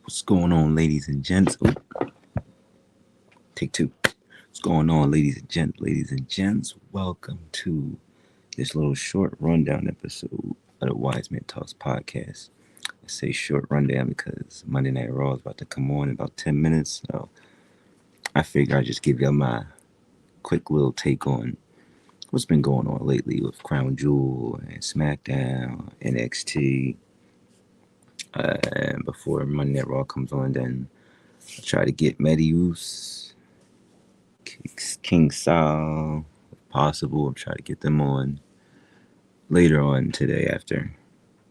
What's going on, ladies and gents? Oh, take two. What's going on, ladies and gents? Welcome to this little short rundown episode of the Wiseman Talks podcast. I say short rundown because Monday Night Raw is about to come on in about 10 minutes. So I figure I'd just give y'all my quick little take on what's been going on lately with Crown Jewel and SmackDown, NXT. And before Monday Night Raw comes on, then I'll try to get Medius, King Sal, if possible. I'll try to get them on later on today after.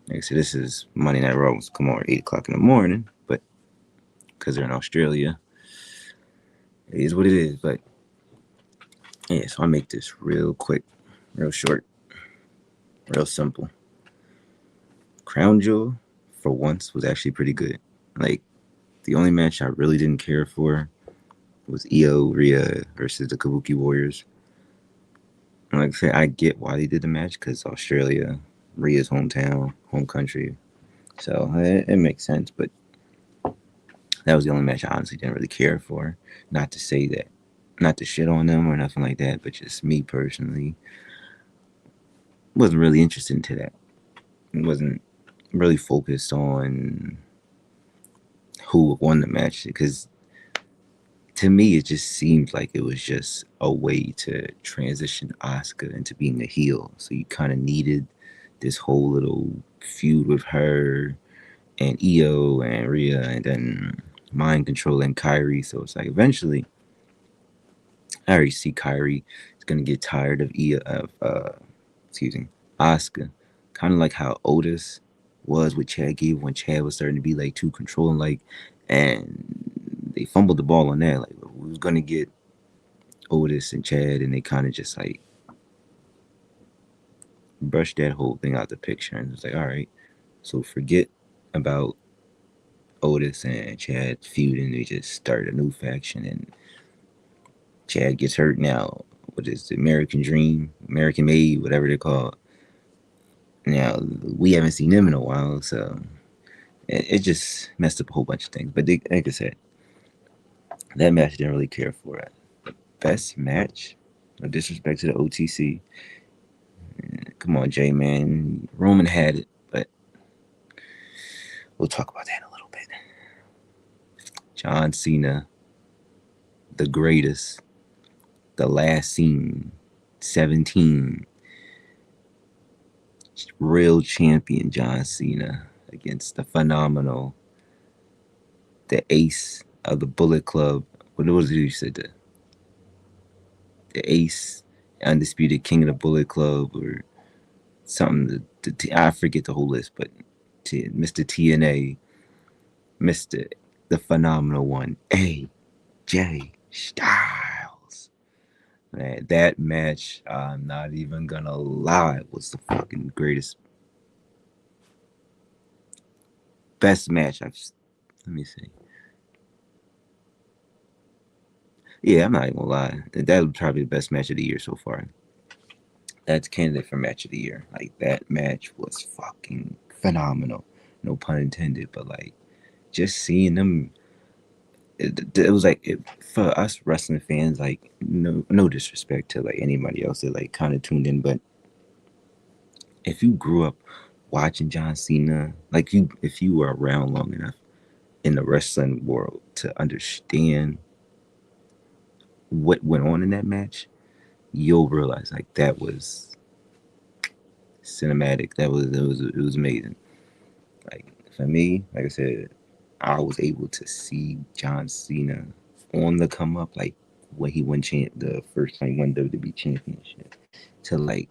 Like I said, this is Monday Night Raw. Come on, 8 o'clock in the morning, but because they're in Australia, it is what it is. But yeah, so I'll make this real quick, real short, real simple. Crown Jewel, for once, was actually pretty good. Like, the only match I really didn't care for was Io Rhea versus the Kabuki Warriors. And like I said, I get why they did the match because Australia, Rhea's hometown, home country. So it makes sense. But that was the only match I honestly didn't really care for. Not to say that, not to shit on them or nothing like that, but just me personally wasn't really interested into that. It wasn't really focused on who won the match because to me it just seemed like it was just a way to transition Asuka into being a heel. So you kind of needed this whole little feud with her and Io and Rhea and then mind control and Kyrie. So it's like eventually I already see Kyrie is gonna get tired of Asuka. Kind of like how Otis was with Chad Gable when Chad was starting to be like too controlling, like, and they fumbled the ball on that. Like we was gonna get Otis and Chad, and they kind of just like brushed that whole thing out the picture, and it's like, all right, so forget about Otis and Chad feuding. They just started a new faction, and Chad gets hurt now. What is the American Dream, American Made, whatever they're called? Now we haven't seen them in a while, so it just messed up a whole bunch of things. But like I said, that match I didn't really care for it. The best match, no disrespect to the OTC. Come on, Jay, man. Roman had it, but we'll talk about that in a little bit. John Cena, the greatest, the last scene, 17, real champion John Cena against the phenomenal, the ace of the Bullet Club. What was it you said? The ace, undisputed king of the Bullet Club, or something. I forget the whole list, but Mr. TNA, Mr. the phenomenal one, AJ Styles. Man, that match, I'm not even gonna lie, was the fucking greatest, best match I've. Let me see. Yeah, I'm not even gonna lie. That was probably the best match of the year so far. That's candidate for match of the year. Like that match was fucking phenomenal. No pun intended, but like just seeing them, it was like for us wrestling fans. Like no disrespect to like anybody else that like kind of tuned in, but if you grew up watching John Cena, like you if you were around long enough in the wrestling world to understand what went on in that match, you'll realize like that was cinematic. It was amazing. Like for me, like I said, I was able to see John Cena on the come up, like when he won the first time he won WWE Championship, to like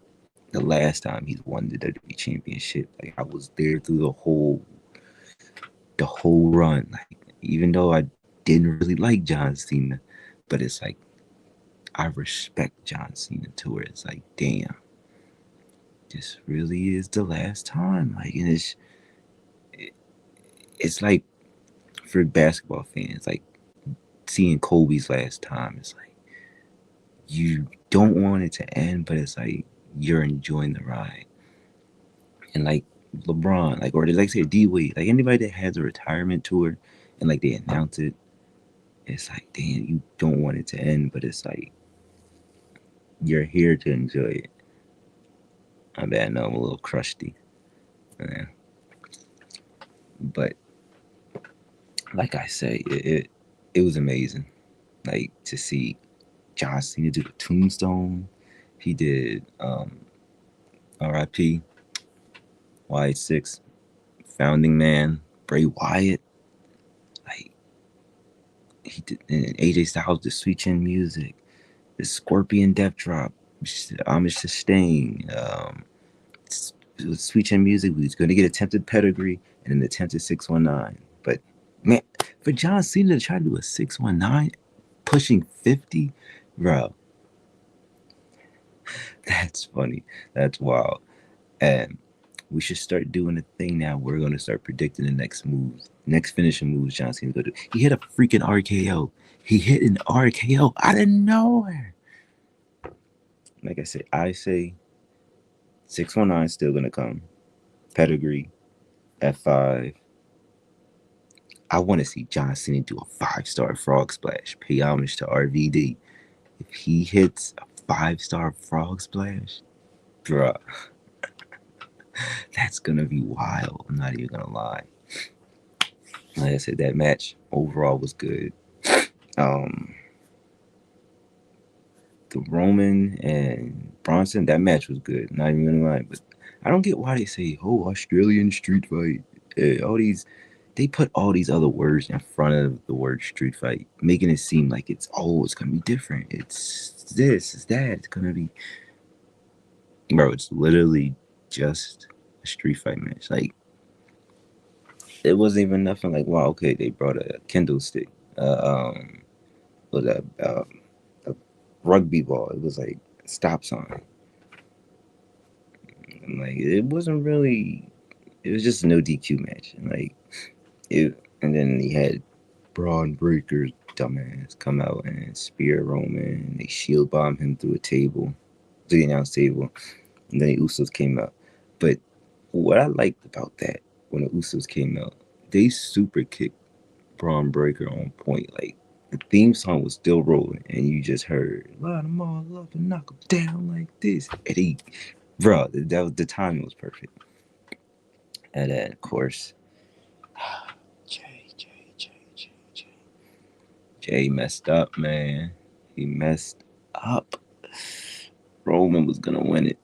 the last time he's won the WWE Championship. Like I was there through the whole run. Like even though I didn't really like John Cena, but it's like I respect John Cena to where it's like, damn, this really is the last time. Like, and it's like for basketball fans, like seeing Kobe's last time. It's like you don't want it to end, but it's like you're enjoying the ride. And like LeBron, like or like say D Wade, like anybody that has a retirement tour, and like they announce it, it's like, damn, you don't want it to end, but it's like you're here to enjoy it. I bet I know I'm a little crusty, yeah. But like I say, it was amazing. Like to see John Cena do the Tombstone. He did R.I.P. Y6, Founding Man, Bray Wyatt. Like he did, and AJ Styles, the Sweet Chin Music, the Scorpion Death Drop, Homage to Sting. Sweet Chin Music, we was going to get attempted pedigree and an attempted 619. But man, for John Cena to try to do a 619, pushing 50, bro, that's funny. That's wild. And we should start doing a thing now. We're going to start predicting the next moves, next finishing moves John Cena's going to do. He hit a freaking RKO. He hit an RKO out of nowhere. Like I say 619 still going to come. Pedigree, F5. I want to see John Cena do a 5-star frog splash. Pay homage to RVD. If he hits a 5-star frog splash, bruh, that's going to be wild. I'm not even going to lie. Like I said, that match overall was good. Um, the Roman and Bronson, that match was good. Not even gonna lie, but I don't get why they say, "Oh, Australian street fight." All these, they put all these other words in front of the word street fight, making it seem like it's gonna be different. It's this, it's that. It's gonna be, bro. It's literally just a street fight match. Like it wasn't even nothing like, wow, okay, they brought a Kindle stick. Was that a rugby ball? It was like a stop sign. And like it wasn't really. It was just a no DQ match. And like it, and then he had Braun Breaker's dumbass come out and spear Roman. And they shield bomb him through a table, to the announce table, and then the Usos came out. But what I liked about that when the Usos came out, they super kicked Braun Breaker on point. Like the theme song was still rolling, and you just heard "Line them all up and knock them down like this." And he, bro, that was the timing was perfect. And then of course, Jay messed up, man. He messed up. Roman was gonna win it,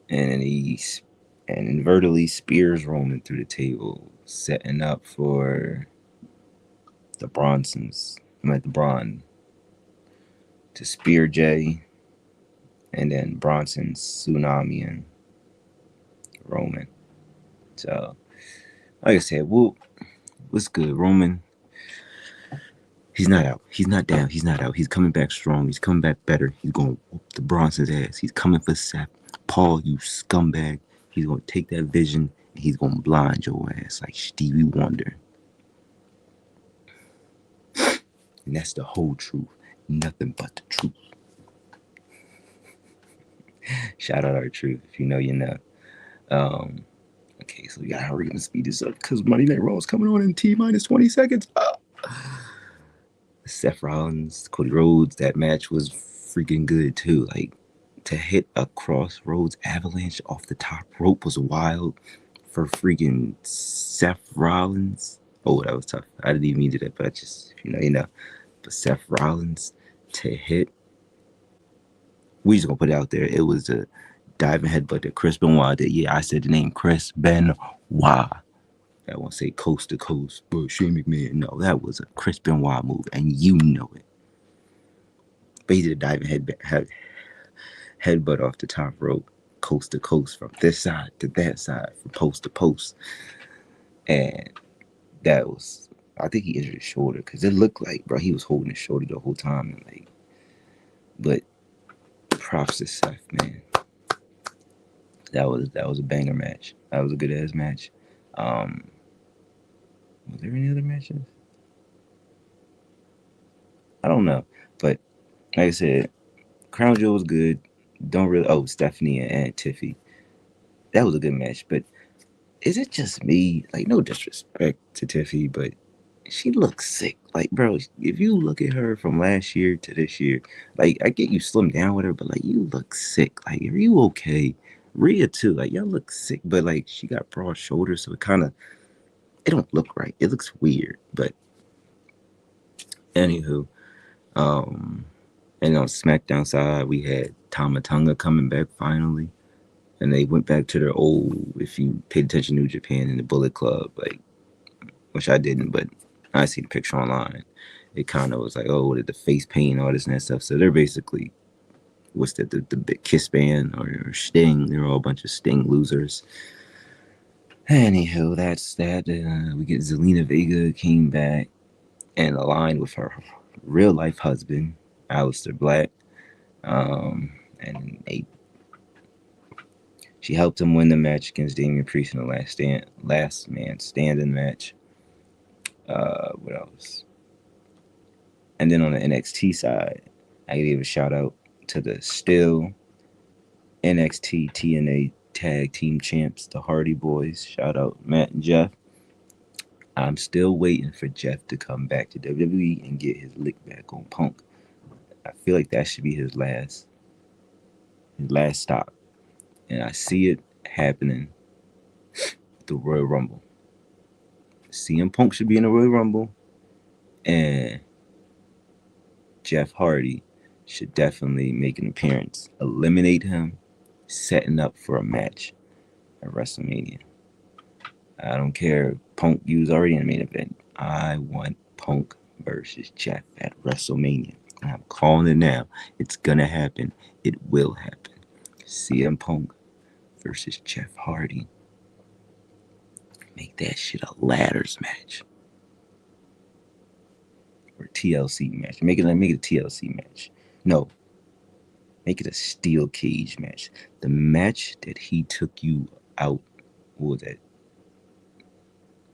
and inadvertently spears Roman through the table, setting up for the Bronsons. I'm at the Braun to spear Jay, and then Bronson tsunami and Roman. So, like I said, what's good? Roman, he's not out. He's not down. He's not out. He's coming back strong. He's coming back better. He's going to whoop the Bronson's ass. He's coming for Seth. Paul, you scumbag. He's going to take that vision and he's going to blind your ass like Stevie Wonder. And that's the whole truth. Nothing but the truth. Shout out our truth. If you know, you know. Okay, so we gotta hurry and speed this up because Monday Night Raw is coming on in T-minus 20 seconds. Seth Rollins, Cody Rhodes, that match was freaking good too. Like to hit a Crossroads avalanche off the top rope was wild for freaking Seth Rollins. Oh, that was tough. I didn't even mean to do that, but I just, you know. But Seth Rollins to hit, we just gonna put it out there. It was a diving headbutt that Chris Benoit did. Yeah, I said the name Chris Benoit. I won't say coast to coast, but Shane McMahon. No, that was a Chris Benoit move, and you know it. But he did a diving headbutt off the top rope, coast to coast, from this side to that side, from post to post. And that was, I think he injured his shoulder because it looked like, bro, he was holding his shoulder the whole time. And like, but props to Seth, man. That was a banger match. That was a good ass match. Was there any other matches? I don't know, but like I said, Crown Jewel was good. Don't really. Oh, Stephanie and Tiffy. That was a good match. But is it just me? Like, no disrespect to Tiffy, but she looks sick. Like, bro, if you look at her from last year to this year, like, I get you slimmed down with her, but like, you look sick. Like, are you okay? Rhea too. Like, y'all look sick, but like, she got broad shoulders, so it don't look right. It looks weird. But anywho, um, and on SmackDown side, we had Tama Tonga coming back finally, and they went back to their old. If you paid attention to New Japan and the Bullet Club, like, which I didn't, but I see the picture online. It kind of was like, oh, the face paint, all this and that stuff. So they're basically, what's that, the big Kiss band or Sting? They're all a bunch of Sting losers. Anywho, that's that. We get Zelina Vega came back and aligned with her real life husband, Aleister Black. And she helped him win the match against Damian Priest in the last man standing match. What else? And then on the NXT side, I give a shout out to the still NXT TNA Tag Team Champs, the Hardy Boys. Shout out Matt and Jeff. I'm still waiting for Jeff to come back to WWE and get his lick back on Punk. I feel like that should be his last stop. And I see it happening the Royal Rumble. CM Punk should be in the Royal Rumble, and Jeff Hardy should definitely make an appearance. Eliminate him, setting up for a match at WrestleMania. I don't care if Punk was already in the main event. I want Punk versus Jeff at WrestleMania. I'm calling it now. It's gonna happen. It will happen. CM Punk versus Jeff Hardy. Make that shit a ladders match. Or TLC match. Make it a TLC match. No. Make it a steel cage match. The match that he took you out, what was that?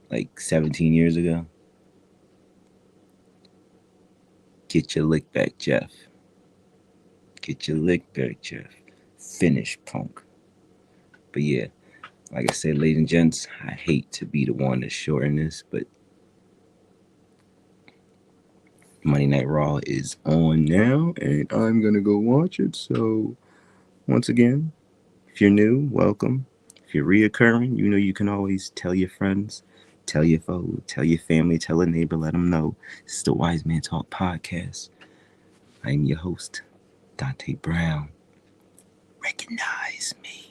Like 17 years ago? Get your lick back, Jeff. Get your lick back, Jeff. Finish Punk. But yeah, like I said, ladies and gents, I hate to be the one to shorten this, but Monday Night Raw is on now, and I'm gonna go watch it. So, once again, if you're new, welcome. If you're reoccurring, you know you can always tell your friends, tell your foe, tell your family, tell a neighbor, let them know. This is the Wiseman Talk Podcast. I'm your host, Dante Brown. Recognize me.